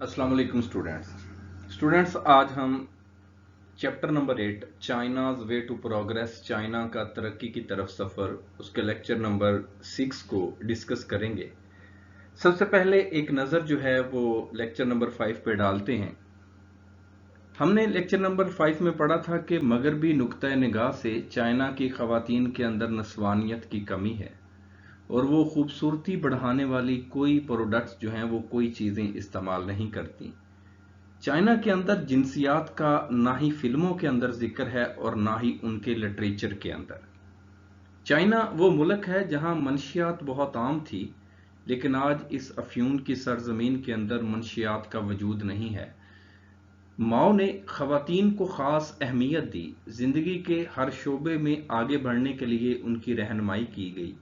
अस्सलाम वालेकुम स्टूडेंट्स आज हम chapter number 8 China's way to progress, China का तरक्की की तरफ सफ़र, उसके लेक्चर नंबर 6 को डिस्कस करेंगे। सबसे पहले एक नज़र जो है वो लेक्चर नंबर 5 पे डालते हैं। हमने लेक्चर नंबर 5 में पढ़ा था कि मगरबी नुक्ता निगाह से चाइना की ख़वातीन के अंदर नस्वानियत की कमी है और वो खूबसूरती बढ़ाने वाली कोई प्रोडक्ट्स जो हैं वो कोई चीज़ें इस्तेमाल नहीं करती। चाइना के अंदर जिनसियात का ना ही फिल्मों के अंदर जिक्र है और ना ही उनके लिटरेचर के अंदर। चाइना वो मुल्क है जहां मनशियात बहुत आम थी, लेकिन आज इस अफ्यून की सरजमीन के अंदर मनशियात का वजूद नहीं है। माओ ने खवातीन को खास अहमियत दी, जिंदगी के हर शोबे में आगे बढ़ने के लिए उनकी रहनुमाई की गई,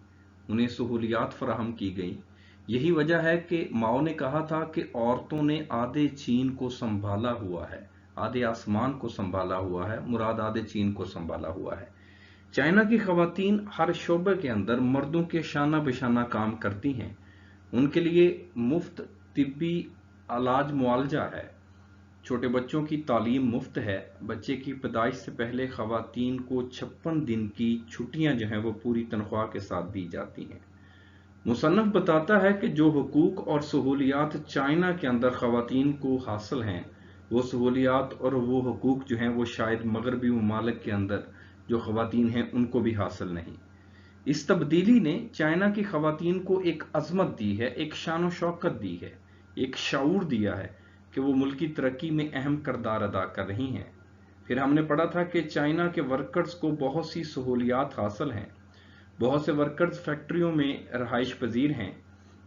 उन्हें सहूलियात फराहम की गई। यही वजह है कि माओ ने कहा था कि औरतों ने आधे चीन को संभाला हुआ है, आधे आसमान को संभाला हुआ है, मुराद आधे चीन को संभाला हुआ है। चाइना की खवातीन हर शोबे के अंदर मर्दों के शाना बिशाना काम करती हैं। उनके लिए मुफ्त तिब्बी इलाज मुआवजा है, छोटे बच्चों की तालीम मुफ्त है, बच्चे की पैदाइश से पहले खवातीन को 56 दिन की छुट्टियां जो हैं वो पूरी तनख्वाह के साथ दी जाती हैं। मुसन्नफ बताता है कि जो हुकूक और सहूलियात चाइना के अंदर खवातीन को हासिल हैं, वो सहूलियात और वो हुकूक जो हैं वो शायद मगरबी ममालिक के अंदर जो खवातीन हैं उनको भी हासिल नहीं। इस तब्दीली ने चाइना की खवातीन को एक अजमत दी है, एक शान शौकत दी है, एक शऊर दिया है कि वो मुल्की तरक्की में अहम किरदार अदा कर रही हैं। फिर हमने पढ़ा था कि चाइना के वर्कर्स को बहुत सी सहूलियात हासिल हैं। बहुत से वर्कर्स फैक्ट्रियों में रहाइश पजीर हैं।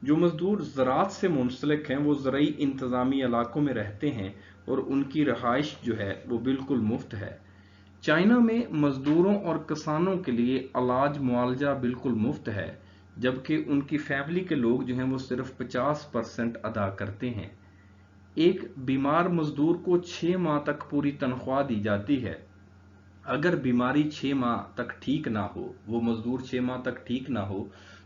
जो मजदूर ज़राअत से मुंसलिक हैं वो ज़रई इंतज़ामी इलाकों में रहते हैं और उनकी रहाइश जो है वो बिल्कुल मुफ्त है। चाइना में मजदूरों और किसानों के लिए इलाज मुआवजा बिल्कुल मुफ्त है, जबकि उनकी फैमिली के लोग जो हैं वो सिर्फ 50% अदा करते हैं। एक बीमार मजदूर को 6 माह तक पूरी तनख्वाह दी जाती है। अगर बीमारी 6 माह तक ठीक ना हो, वो मजदूर 6 माह तक ठीक ना हो,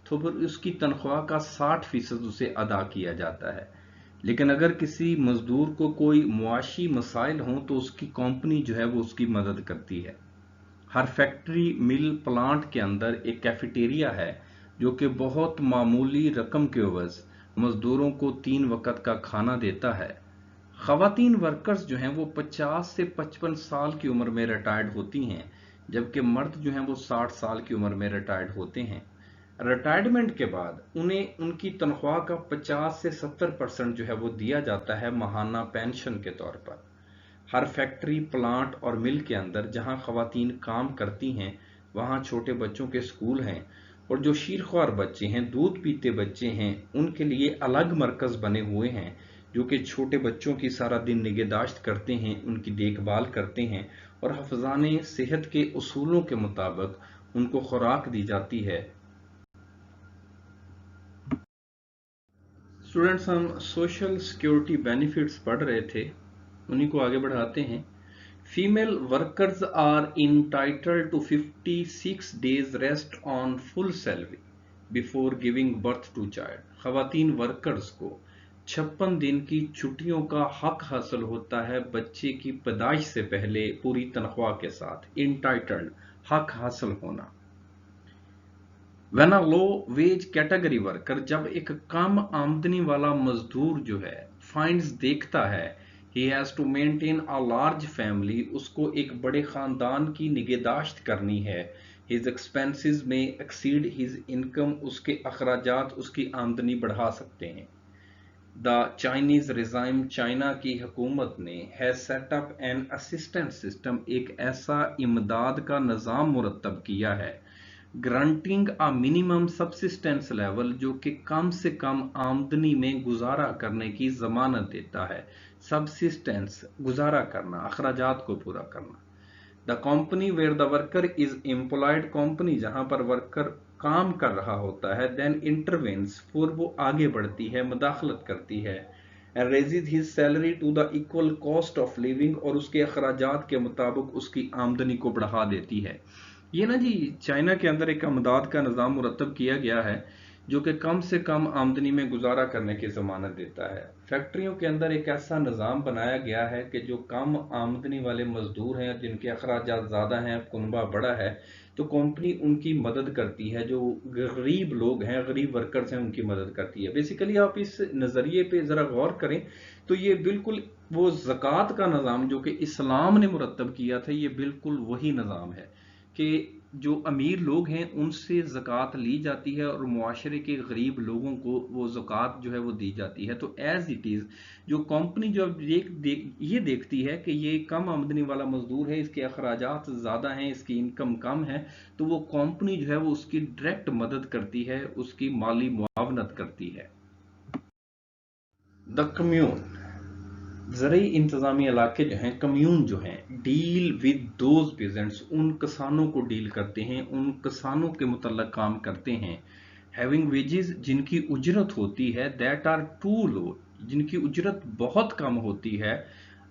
तो फिर उसकी तनख्वाह का 60% उसे अदा किया जाता है। लेकिन अगर किसी मजदूर को कोई मुआशी मसाइल हों तो उसकी कंपनी जो है वो उसकी मदद करती है। हर फैक्ट्री, मिल, प्लांट के अंदर एक कैफेटेरिया है जो कि बहुत मामूली रकम के एवज मजदूरों को 3 वक्त का खाना देता है। खवातीन वर्कर्स जो हैं वो 50 से 55 साल की उम्र में रिटायर्ड होती हैं, जबकि मर्द जो हैं वो 60 साल की उम्र में रिटायर्ड होते हैं। रिटायरमेंट के बाद उन्हें उनकी तनख्वाह का 50 से 70% जो है वो दिया जाता है माहाना पेंशन के तौर पर। हर फैक्ट्री, प्लांट और मिल के अंदर जहां खवातीन काम करती हैं वहां छोटे बच्चों के स्कूल हैं, और जो शीरख्वार बच्चे हैं, दूध पीते बच्चे हैं, उनके लिए अलग मरकज बने हुए हैं जो कि छोटे बच्चों की सारा दिन निगहदाश्त करते हैं, उनकी देखभाल करते हैं और हफ्जाने सेहत के उसूलों के मुताबिक उनको खुराक दी जाती है। स्टूडेंट्स, हम सोशल सिक्योरिटी बेनिफिट्स पढ़ रहे थे, उन्हीं को आगे बढ़ाते हैं। Female workers are entitled to 56 days rest on full salary before giving birth to child. खवातीन वर्कर्स को 56 दिन की छुट्टियों का हक हासिल होता है बच्चे की पैदाइश से पहले पूरी तनख्वाह के साथ। इंटाइटल्ड, हक हासिल होना। When a low wage category worker, जब एक कम आमदनी वाला मजदूर जो है फाइंड्स देखता है he has to maintain a large family, उसको एक बड़े खानदान की निगहदाश्त करनी है, his expenses may exceed his income, उसके अखराजात उसकी आमदनी बढ़ा सकते हैं। द चाइनीज regime, चाइना की हुकूमत ने has set up an assistance system, एक ऐसा इमदाद का निज़ाम मुरतब किया है, granting a minimum subsistence level, जो कि कम से कम आमदनी में गुजारा करने की जमानत देता है। सबसिस्टेंस, गुजारा करना, अखराजात को पूरा करना। The company where the worker is employed, company जहां पर वर्कर काम कर रहा होता है, देन इंटरवेंस, फिर वो आगे बढ़ती है, मदाखलत करती है, and raises his salary to the equal cost of living, और उसके अखराजात के मुताबिक उसकी आमदनी को बढ़ा देती है। ये ना जी चाइना के अंदर एक अमदाद का निज़ाम मुरतब किया गया है जो कि कम से कम आमदनी में गुजारा करने की जमानत देता है। फैक्ट्रियों के अंदर एक ऐसा निज़ाम बनाया गया है कि जो कम आमदनी वाले मजदूर हैं, जिनके अखराजात ज़्यादा हैं, कुनबा बड़ा है, तो कंपनी उनकी मदद करती है। जो गरीब लोग हैं, गरीब वर्कर्स हैं, उनकी मदद करती है। बेसिकली आप इस नज़रिए पे ज़रा गौर करें तो ये बिल्कुल वो ज़कात का निज़ाम जो कि इस्लाम ने मुरतब किया था, ये बिल्कुल वही निज़ाम है कि जो अमीर लोग हैं उनसे ज़कात ली जाती है और मुआशरे के गरीब लोगों को वो ज़कात जो है वो दी जाती है। तो एज इट इज़ जो कंपनी जो अब ये देखती है कि ये कम आमदनी वाला मजदूर है, इसके अखराजात ज़्यादा हैं, इसकी इनकम कम है, तो वो कंपनी जो है वो उसकी डायरेक्ट मदद करती है, उसकी माली मुआवनत करती है। द कम्यून, ज़रूरी इंतजामी इलाके जो हैं, कम्यून जो हैं, डील विद दोज पेजेंट्स, उन किसानों को डील करते हैं, उन किसानों के मुतल्लक काम करते हैं। हैविंग वेजेस, जिनकी उजरत होती है, दैट आर टू लो, जिनकी उजरत बहुत कम होती है,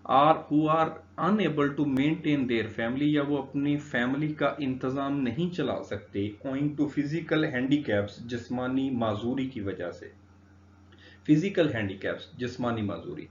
are who are unable to maintain their family, या वो अपनी फैमिली का इंतजाम नहीं चला सकते, ओइंग टू फिजिकल हैंडीकैप्स, जिस्मानी माजूरी की वजह से। फिजिकल हैंडीकैप्स, जिस्मानी माजूरी।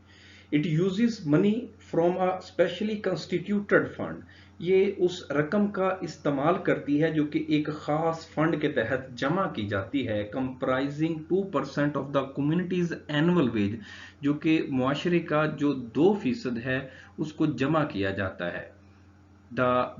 It uses money from a specially constituted fund, ये उस रकम का इस्तेमाल करती है जो कि एक खास फंड के तहत जमा की जाती है, comprising 2% of the community's annual wage, जो कि मुआशरे का जो 2% है उसको जमा किया जाता है।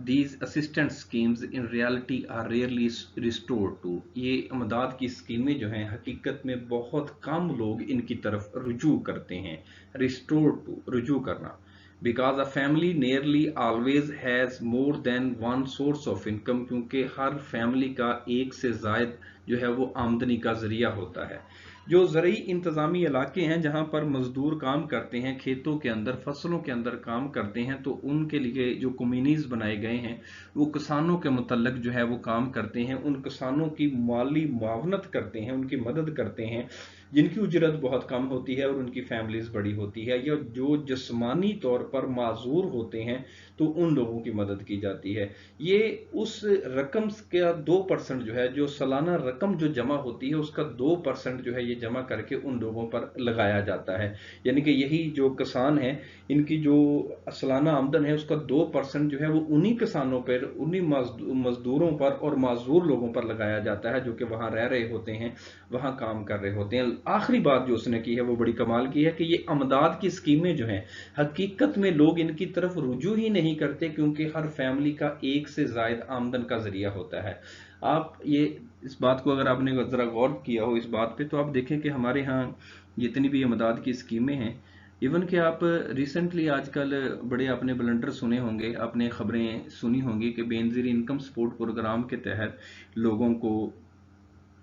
These assistance schemes in reality are rarely restored to, ये इमदाद की स्कीमें जो हैं हकीकत में बहुत कम लोग इनकी तरफ रुजू करते हैं। रिस्टोर टू, रुजू करना। Because a family nearly always has more than one source of income, क्योंकि हर फैमिली का एक से जायद जो है वो आमदनी का जरिया होता है। जो ज़रूरी इंतज़ामी इलाके हैं जहां पर मजदूर काम करते हैं, खेतों के अंदर, फसलों के अंदर काम करते हैं, तो उनके लिए जो कम्युनिटीज बनाए गए हैं वो किसानों के मुतल्लक जो है वो काम करते हैं, उन किसानों की माली मुआवनत करते हैं, उनकी मदद करते हैं जिनकी उजरत बहुत कम होती है और उनकी फैमिलीज बड़ी होती है, या जो जिस्मानी तौर पर माजूर होते हैं तो उन लोगों की मदद की जाती है। ये उस रकम का 2% जो है, जो सालाना रकम जो जमा होती है उसका 2% जो है ये जमा करके उन लोगों पर लगाया जाता है। यानी कि यही जो किसान है, इनकी जो सालाना आमदन है उसका 2% जो है वो उन्हीं किसानों पर, उन्हीं मजदूरों पर और माजूर लोगों पर लगाया जाता है जो कि वहां रह रहे होते हैं, वहां काम कर रहे होते हैं। आखिरी बात जो उसने की है वो बड़ी कमाल की है कि ये अमदाद की स्कीमें जो हैं हकीकत में लोग इनकी तरफ रुजू ही नहीं करते, क्योंकि हर फैमिली का एक से जायद आमदन का जरिया होता है। आप ये इस बात को अगर आपने जरा गौर किया हो इस बात पे, तो आप देखें कि हमारे यहाँ जितनी भी अमदाद की स्कीमें हैं, इवन कि आप रिसेंटली आजकल बड़े आपने ब्लंडर सुने होंगे, आपने खबरें सुनी होंगी कि बेनजीर इनकम सपोर्ट प्रोग्राम के तहत लोगों को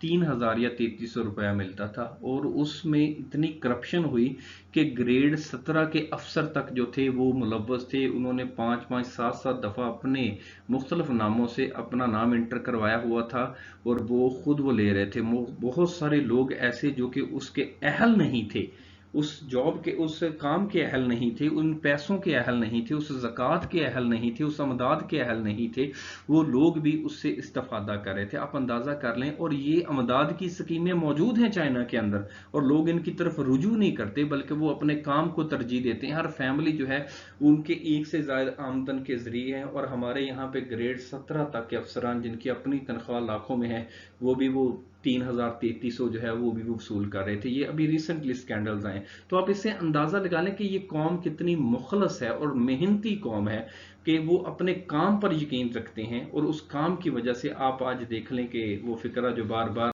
3,000 या 3,300 रुपया मिलता था, और उसमें इतनी करप्शन हुई कि ग्रेड 17 के अफसर तक जो थे वो मुलव्वस थे। उन्होंने 5-5, 7-7 दफ़ा अपने मुख्तलिफ नामों से अपना नाम इंटर करवाया हुआ था और वो खुद वो ले रहे थे। बहुत सारे लोग ऐसे जो कि उसके अहल नहीं थे, उस जॉब के, उस काम के अहल नहीं थे, उन पैसों के अहल नहीं थे, उस ज़कात के अहल नहीं थे, उस अमदाद के अहल नहीं थे, वो लोग भी उससे इस्तेफादा कर रहे थे। आप अंदाज़ा कर लें। और ये अमदाद की स्कीमें मौजूद हैं चाइना के अंदर, और लोग इनकी तरफ रुजू नहीं करते बल्कि वो अपने काम को तरजीह देते हैं। हर फैमिली जो है उनके एक से ज़्यादा आमदन के जरिए हैं। और हमारे यहाँ पे ग्रेड 17 तक के अफसरान जिनकी अपनी तनख्वाह लाखों में है, वो भी वो 3,000 3,300 जो है वो भी वसूल कर रहे थे। ये अभी रिसेंटली स्कैंडल्स आए। तो आप इससे अंदाजा लगा लें कि ये कौम कितनी मुखलस है और मेहनती कौम है, कि वो अपने काम पर यकीन रखते हैं। और उस काम की वजह से आप आज देख लें कि वो फिक्रा जो बार बार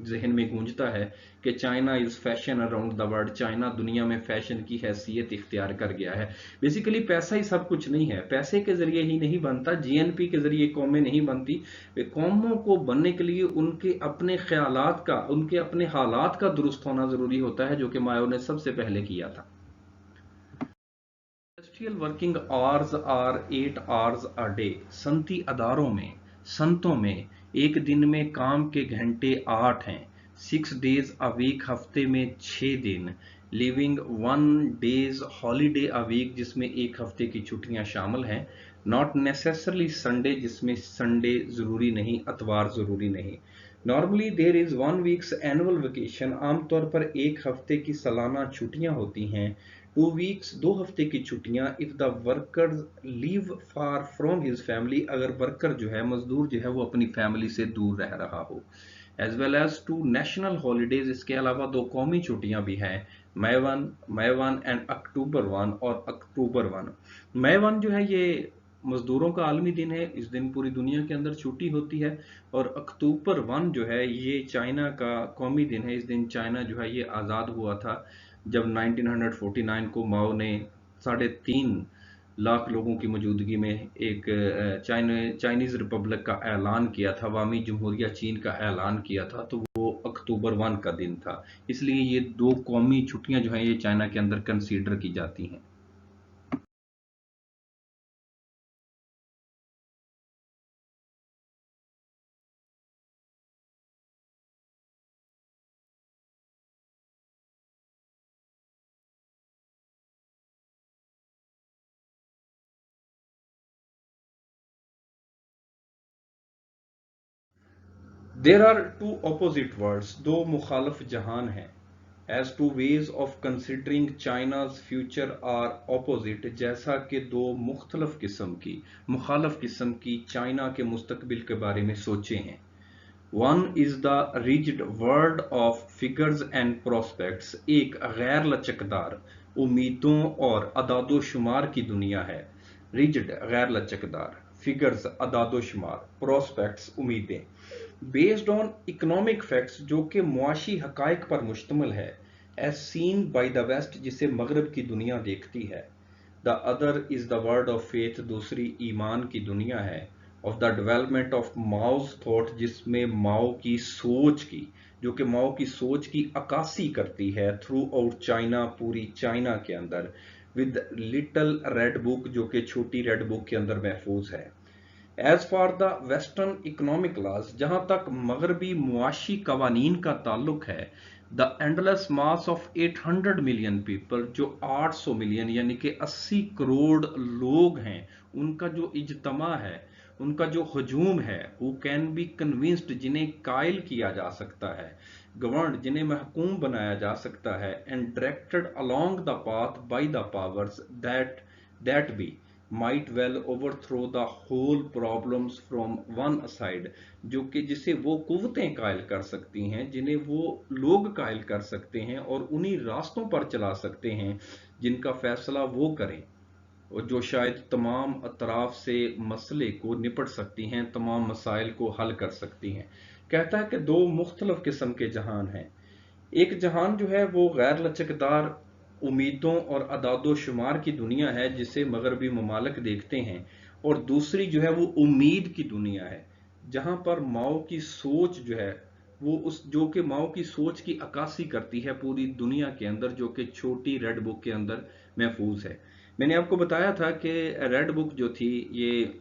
जहन में गूंजता है कि China is fashion around the world, China दुनिया में फैशन की हैसियत इख्तियार कर गया है। बेसिकली पैसा ही सब कुछ नहीं है, पैसे के जरिए ही नहीं बनता, जीएनपी के जरिए कौमें नहीं बनती। कौमों को बनने के लिए उनके अपने ख्यालात का, उनके अपने हालात का दुरुस्त होना जरूरी होता है, जो कि माओ ने सबसे पहले किया था। Industrial working hours are 8 hours a day, सनती अदारों में, संतों में एक दिन में काम के घंटे 8 हैं। 6 डेज अ वीक, हफ्ते में 6 दिन। Leaving 1 days holiday a week, जिसमें एक हफ्ते की छुट्टियां शामिल हैं। नॉट नेसेसरली संडे, जिसमें संडे जरूरी नहीं, अतवार जरूरी नहीं। Normally there is 1 weeks annual vacation, आमतौर पर 1 हफ्ते की सालाना छुट्टियां होती हैं। 2 वीक्स, 2 हफ्ते की छुट्टियां if the worker leave far from his family, अगर वर्कर जो है, मजदूर जो है, वो अपनी फैमिली से दूर रह रहा हो। As well as 2 national holidays, इसके अलावा 2 कौमी छुट्टियां भी हैं, मई 1 एंड अक्टूबर 1 और अक्टूबर 1। मई 1 जो है ये मजदूरों का आलमी दिन है, इस दिन पूरी दुनिया के अंदर छुट्टी होती है। और अक्टूबर 1 जो है ये चाइना का कौमी दिन है, इस दिन चाइना जो है ये आज़ाद हुआ था, जब 1949 को माओ ने 3.5 लाख लोगों की मौजूदगी में एक चाइनीज रिपब्लिक का ऐलान किया था, अवामी जमहूरिया चीन का ऐलान किया था, तो वो अक्टूबर 1 का दिन था। इसलिए ये 2 कौमी छुट्टियां जो हैं ये चाइना के अंदर कंसीडर की जाती हैं। There are two opposite words, दो मुखालफ जहान हैं। As two ways of considering China's future are opposite, जैसा कि 2 मुख्तलफ किस्म की चाइना के मुस्तकबिल के बारे में सोचे हैं। One is the rigid world of figures and prospects, एक गैर लचकदार उम्मीदों और अदादो शुमार की दुनिया है। रिजिड गैर लचकदार, फिगर्स अदादो शुमार, प्रोस्पेक्ट्स उम्मीदें। बेस्ड ऑन इकोनॉमिक फैक्ट्स, जो कि मुआशी हकाइक पर मुश्तमिल है। As seen by the West, जिसे मगरब की दुनिया देखती है। The other is the world of faith, दूसरी ईमान की दुनिया है। Of the development of Mao's thought, जिसमें माओ की सोच की, जो कि माओ की सोच की अक्कासी करती है थ्रू आउट चाइना, पूरी चाइना के अंदर। विद लिटल रेड बुक, जो कि छोटी रेड बुक के अंदर महफूज है। As for the western economic laws, जहां तक मगरबी मुआशी कवानीन का ताल्लुक है। The endless mass of 800 million people, जो 800 मिलियन यानी कि 80 करोड़ लोग हैं, उनका जो इज्तमा है, उनका जो हजूम है, हु कैन बी कन्विंस्ड, जिन्हें कायल किया जा सकता है, गवर्न, जिन्हें महकूम बनाया जा सकता है, and directed along the path by the powers that be might well overthrow the whole problems from one side, जो कि जिसे वो कुव्वतें कायल कर सकती हैं, जिन्हें वो लोग कायल कर सकते हैं और उन्हीं रास्तों पर चला सकते हैं जिनका फैसला वो करें, और जो शायद तमाम अतराफ से मसले को निपट सकती हैं, तमाम मसाइल को हल कर सकती हैं। कहता है कि 2 मुख्तलिफ किस्म के जहान हैं। एक जहान जो है वो गैर लचकदार उम्मीदों और अदादो शुमार की दुनिया है, जिसे मगरबी ममालिक देखते हैं। और दूसरी जो है वो उम्मीद की दुनिया है, जहां पर माओ की सोच जो है वो उस जो कि माओ की सोच की अक्कासी करती है पूरी दुनिया के अंदर, जो कि छोटी रेड बुक के अंदर महफूज है। मैंने आपको बताया था कि रेड बुक जो थी ये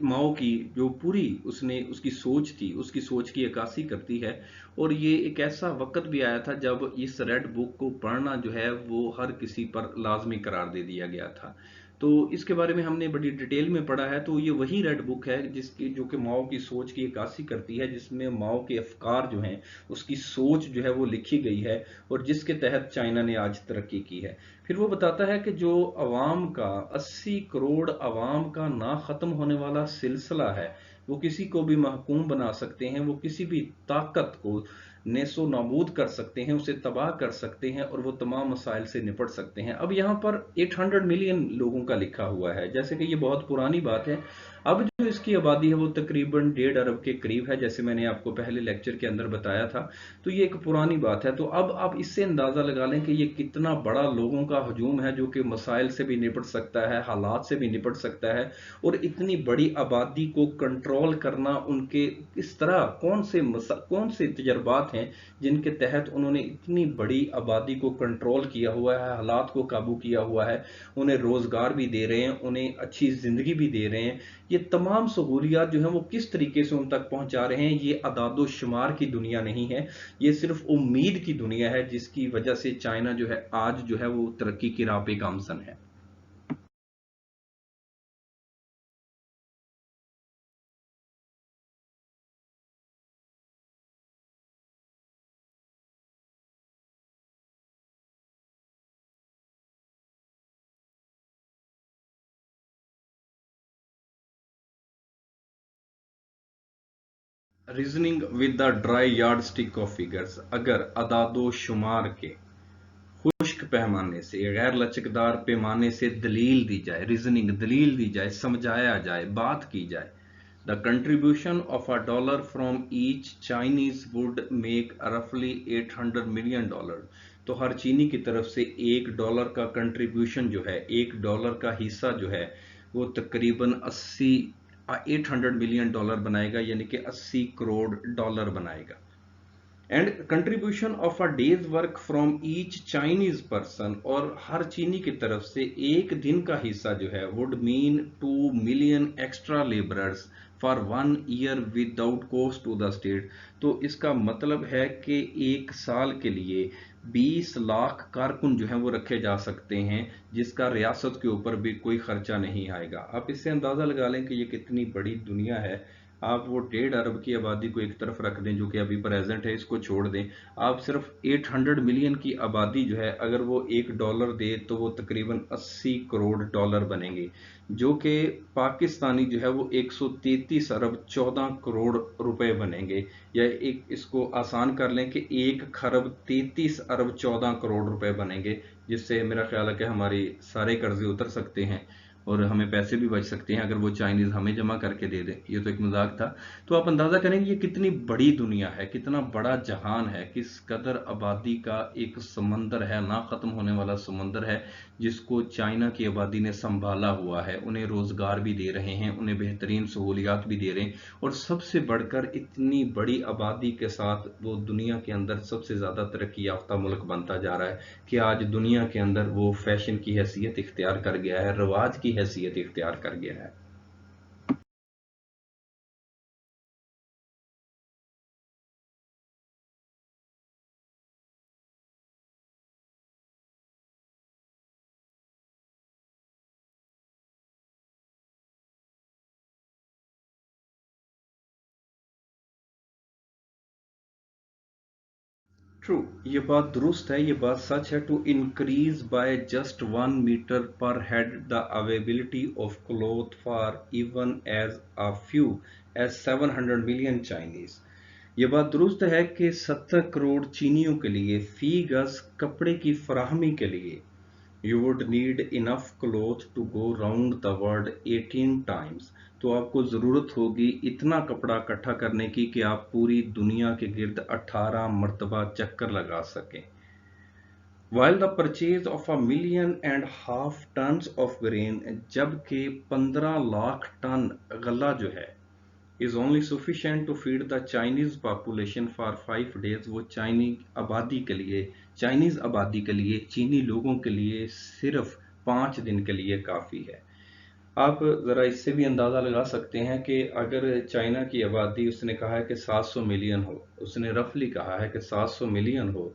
माओ की जो पूरी उसने उसकी सोच थी, उसकी सोच की अक्कासी करती है। और ये एक ऐसा वक्त भी आया था जब इस रेड बुक को पढ़ना जो है वो हर किसी पर लाजमी करार दे दिया गया था। तो इसके बारे में हमने बड़ी डिटेल में पढ़ा है। तो ये वही रेड बुक है जिसकी जो कि माओ की सोच की अक्कासी करती है, जिसमें माओ के अफकार जो हैं, उसकी सोच जो है वो लिखी गई है, और जिसके तहत चाइना ने आज तरक्की की है। फिर वो बताता है कि जो अवाम का 80 करोड़ अवाम का ना खत्म होने वाला सिलसिला है, वो किसी को भी महकूम बना सकते हैं, वो किसी भी ताकत को नेसो नाबूद कर सकते हैं, उसे तबाह कर सकते हैं, और वो तमाम मसाइल से निपट सकते हैं। अब यहाँ पर 800 मिलियन लोगों का लिखा हुआ है, जैसे कि ये बहुत पुरानी बात है। अब जो इसकी आबादी है वो तकरीबन 1.5 अरब के करीब है, जैसे मैंने आपको पहले लेक्चर के अंदर बताया था। तो ये एक पुरानी बात है। तो अब आप इससे अंदाजा लगा लें कि ये कितना बड़ा लोगों का हजूम है, जो कि मसाइल से भी निपट सकता है, हालात से भी निपट सकता है। और इतनी बड़ी आबादी को कंट्रोल करना, उनके इस तरह कौन से तजर्बात हैं जिनके तहत उन्होंने इतनी बड़ी आबादी को कंट्रोल किया हुआ है, हालात को काबू किया हुआ है, उन्हें रोजगार भी दे रहे हैं, उन्हें अच्छी जिंदगी भी दे रहे हैं। ये तमाम सहूलियात जो हैं वो किस तरीके से उन तक पहुंचा रहे हैं, ये अदादो शुमार की दुनिया नहीं है, ये सिर्फ उम्मीद की दुनिया है, जिसकी वजह से चाइना जो है आज जो है वो तरक्की की राह पे गामजन है। Reasoning with the dry yard stick of figures, अगर अदादो शुमार के खुश्क पैमाने से, गैर लचकदार पैमाने से दलील दी जाए, रीजनिंग दलील दी जाए, समझाया जाए, बात की जाए, the contribution of a dollar from each Chinese would make रफली $800 मिलियन। तो हर चीनी की तरफ से $1 का कंट्रीब्यूशन जो है, $1 का हिस्सा जो है, वो तकरीबन 800 मिलियन डॉलर बनाएगा, यानी कि 80 करोड़ डॉलर बनाएगा। And contribution of a days work from each Chinese person, और हर चीनी की तरफ से एक दिन का हिस्सा जो है, would mean 2 million extra labourers for 1 year without cost to the state. तो इसका मतलब है कि एक साल के लिए 20 लाख कारकुन जो है वो रखे जा सकते हैं, जिसका रियासत के ऊपर भी कोई खर्चा नहीं आएगा। आप इससे अंदाजा लगा लें कि ये कितनी बड़ी दुनिया है। आप वो 1.5 अरब की आबादी को एक तरफ रख दें जो कि अभी प्रेजेंट है, इसको छोड़ दें, आप सिर्फ 800 मिलियन की आबादी जो है, अगर वो $1 दे तो वो तकरीबन 80 करोड़ डॉलर बनेंगे, जो कि पाकिस्तानी जो है वो 133 अरब 14 करोड़ रुपए बनेंगे। या एक इसको आसान कर लें कि 1 खरब 33 अरब 14 करोड़ रुपए बनेंगे, जिससे मेरा ख्याल है कि हमारी सारे कर्जे उतर सकते हैं और हमें पैसे भी बच सकते हैं अगर वो चाइनीज हमें जमा करके दे दें। ये तो एक मजाक था। तो आप अंदाजा करेंगे ये कितनी बड़ी दुनिया है, कितना बड़ा जहान है, किस कदर आबादी का एक समंदर है, ना खत्म होने वाला समंदर है, जिसको चाइना की आबादी ने संभाला हुआ है। उन्हें रोजगार भी दे रहे हैं, उन्हें बेहतरीन सहूलियात भी दे रहे हैं, और सबसे बढ़कर इतनी बड़ी आबादी के साथ वो दुनिया के अंदर सबसे ज्यादा तरक्की याफ्ता मुल्क बनता जा रहा है कि आज दुनिया के अंदर वो फैशन की हैसियत इख्तियार कर गया है, रवाज की हैसियत इख्तियार कर गया है। ट्रू, ये बात दुरुस्त है, ये बात सच है। To increase by just 1 metre per head the availability of cloth for even as a few as 700 million Chinese. ये बात दुरुस्त है कि 70 करोड़ चीनियों के लिए फी गज कपड़े की फराहमी के लिए You would need enough cloth to go round the world 18 times। तो आपको जरूरत होगी इतना कपड़ा इकट्ठा करने की कि आप पूरी दुनिया के गिर्द 18 मरतबा चक्कर लगा सकें। While the purchase of 1.5 million tons of grain, जबकि 15 लाख टन गल्ला जो है, is only sufficient to feed the Chinese population for 5 days। वो चाइनीज आबादी के लिए, चीनी लोगों के लिए सिर्फ 5 दिन के लिए काफी है। आप जरा इससे भी अंदाजा लगा सकते हैं कि अगर चाइना की आबादी, उसने कहा है कि 700 मिलियन हो, उसने रफली कहा है कि 700 मिलियन हो,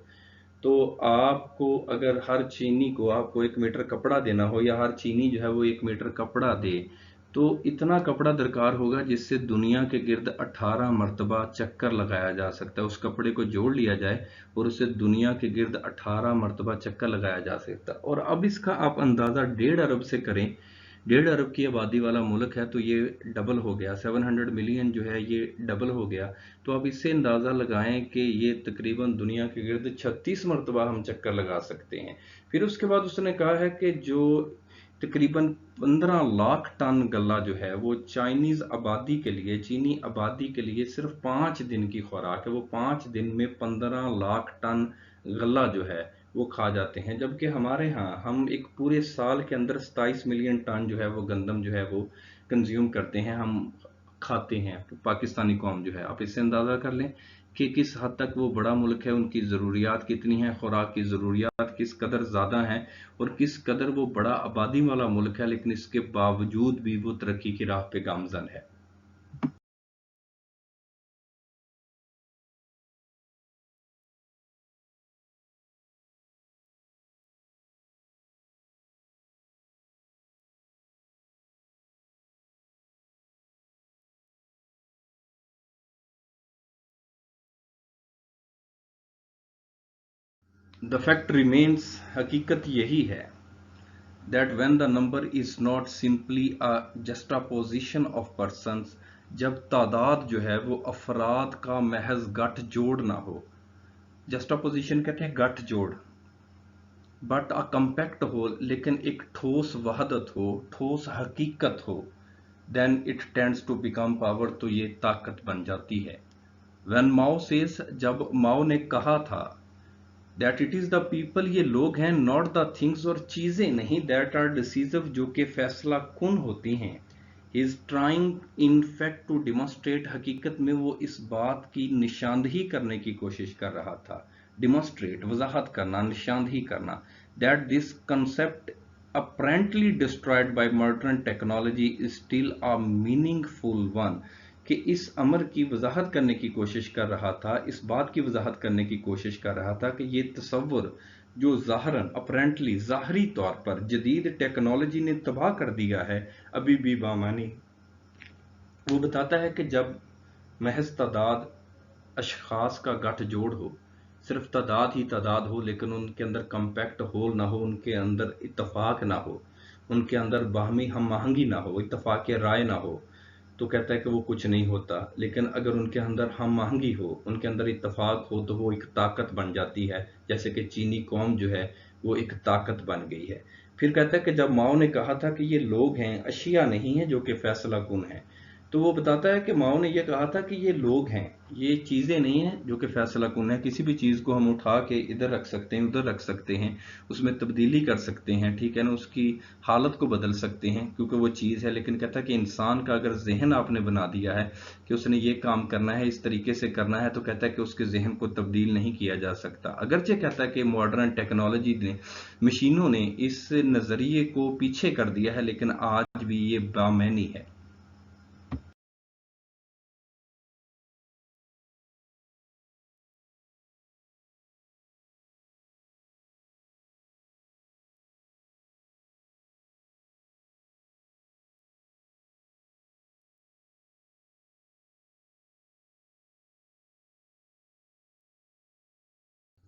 तो आपको अगर हर चीनी को आपको 1 मीटर कपड़ा देना हो, या हर चीनी जो है वो 1 मीटर कपड़ा दे, तो इतना कपड़ा दरकार होगा जिससे दुनिया के गिर्द 18 मरतबा चक्कर लगाया जा सकता है। उस कपड़े को जोड़ लिया जाए और उसे दुनिया के गिर्द 18 मरतबा चक्कर लगाया जा सकता है। और अब इसका आप अंदाजा 1.5 अरब से करें। 1.5 अरब की आबादी वाला मुल्क है, तो ये डबल हो गया, 700 मिलियन जो है ये डबल हो गया। तो आप इससे अंदाजा लगाएं कि ये तकरीबन दुनिया के गिर्द 36 मरतबा हम चक्कर लगा सकते हैं। फिर उसके बाद उसने कहा है कि जो तकरीबन 15 लाख टन गल्ला जो है वो चाइनीज आबादी के लिए, चीनी आबादी के लिए सिर्फ 5 दिन की खुराक है। वो 5 दिन में 15 लाख टन गल्ला जो है वो खा जाते हैं, जबकि हमारे यहाँ हम एक पूरे साल के अंदर 27 मिलियन टन जो है वो गंदम जो है वो कंज्यूम करते हैं, हम खाते हैं, पाकिस्तानी कौम जो है। आप इससे अंदाजा कर लें कि किस हद तक वो बड़ा मुल्क है, उनकी ज़रूरियात कितनी हैं, खुराक की ज़रूरियात किस कदर ज़्यादा हैं, और किस कदर वो बड़ा आबादी वाला मुल्क है, लेकिन इसके बावजूद भी वो तरक्की की राह पे गामजन है। द फैक्ट रिमेन्स, हकीकत यही है, that when the number is not simply a juxtaposition of persons, جب تعداد جو ہے وہ افراد کا محض گٹھ جوڑ نہ ہو. جسٹاپوزیشن کہتے ہیں گٹھ جوڑ. بٹ کمپیکٹ ہو لیکن ایک ٹھوس وحدت ہو, ٹھوس حقیقت ہو. Then it tends to become power, تو یہ طاقت بن جاتی ہے. وین ماؤ سیز, جب ماؤ نے کہا تھا that it is the people, یہ لوگ ہیں, ناٹ دا تھنگس, اور چیزیں نہیں, دیٹ آر ڈیسیزو, جو کہ فیصلہ کن ہوتی ہیں. He is trying in fact to demonstrate, حقیقت میں وہ اس بات کی نشاندہی کرنے کی کوشش کر رہا تھا. ڈیمانسٹریٹ وضاحت کرنا, نشاندہی کرنا. That this concept apparently destroyed by modern technology is still a meaningful one, کہ اس امر کی وضاحت کرنے کی کوشش کر رہا تھا, اس بات کی وضاحت کرنے کی کوشش کر رہا تھا کہ یہ تصور جو ظاہراً اپرینٹلی ظاہری طور پر جدید ٹیکنالوجی نے تباہ کر دیا ہے, ابھی بھی بامانی. وہ بتاتا ہے کہ جب محض تعداد اشخاص کا گٹھ جوڑ ہو, صرف تعداد ہی تعداد ہو, لیکن ان کے اندر کمپیکٹ ہول نہ ہو, ان کے اندر اتفاق نہ ہو, ان کے اندر باہمی ہم آہنگی نہ ہو, اتفاق رائے نہ ہو, تو کہتا ہے کہ وہ کچھ نہیں ہوتا. لیکن اگر ان کے اندر ہم آہنگی ہو, ان کے اندر اتفاق ہو, تو وہ ایک طاقت بن جاتی ہے, جیسے کہ چینی قوم جو ہے وہ ایک طاقت بن گئی ہے. پھر کہتا ہے کہ جب ماؤ نے کہا تھا کہ یہ لوگ ہیں, اشیاء نہیں ہیں جو کہ فیصلہ کن ہیں, تو وہ بتاتا ہے کہ ماؤ نے یہ کہا تھا کہ یہ لوگ ہیں, یہ چیزیں نہیں ہیں جو کہ فیصلہ کن ہیں. کسی بھی چیز کو ہم اٹھا کے ادھر رکھ سکتے ہیں, ادھر رکھ سکتے ہیں, اس میں تبدیلی کر سکتے ہیں, ٹھیک ہے نا, اس کی حالت کو بدل سکتے ہیں کیونکہ وہ چیز ہے. لیکن کہتا ہے کہ انسان کا اگر ذہن آپ نے بنا دیا ہے کہ اس نے یہ کام کرنا ہے, اس طریقے سے کرنا ہے, تو کہتا ہے کہ اس کے ذہن کو تبدیل نہیں کیا جا سکتا. اگرچہ کہتا ہے کہ ماڈرن ٹیکنالوجی نے, مشینوں نے اس نظریے کو پیچھے کر دیا ہے, لیکن آج بھی یہ بامعنی ہے.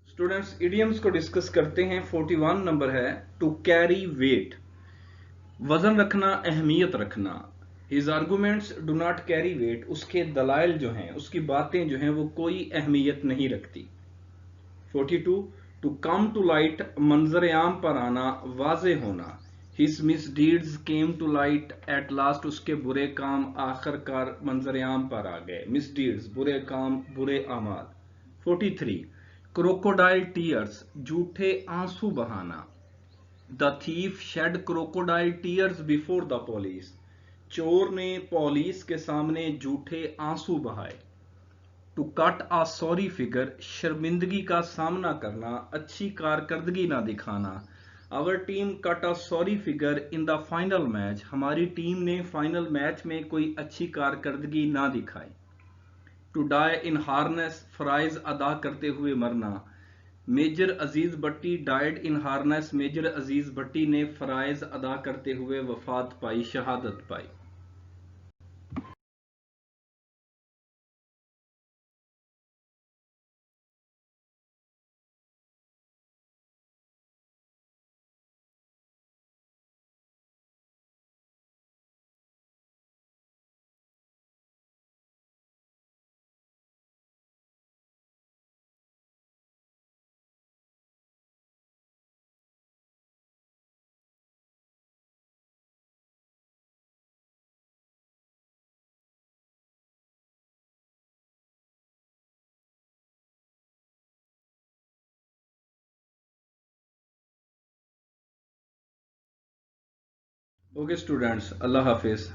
اسٹوڈینٹس ایڈیمز کو ڈسکس کرتے ہیں. 41 نمبر ہے ٹو کیری ویٹ, وزن رکھنا, اہمیت رکھنا. His arguments do not carry weight, اس کے دلائل جو ہیں, اس کی باتیں جو ہیں وہ کوئی اہمیت نہیں رکھتی. 42 ٹو کم ٹو لائٹ, منظر عام پر آنا, واضح ہونا. His misdeeds came to light at last, اس کے برے کام آخر کار منظر عام پر آ گئے. مس ڈیڈز برے کام, برے اعمال. 43 کروکوڈائل ٹیئرز, جھوٹے آنسو بہانا. The thief shed crocodile tears before the police, چور نے پولیس کے سامنے جھوٹے آنسو بہائے. To cut a sorry figure, شرمندگی کا سامنا کرنا, اچھی کارکردگی نہ دکھانا. Our team cut a sorry figure in the final match, ہماری ٹیم نے فائنل میچ میں کوئی اچھی کارکردگی نہ دکھائی. ٹو ڈائی ان ہارنس, فرائض ادا کرتے ہوئے مرنا. Major Aziz Bhatti died in harness, major Aziz Bhatti نے فرائض ادا کرتے ہوئے وفات پائی, شہادت پائی. اوکے اسٹوڈینٹس, اللہ حافظ.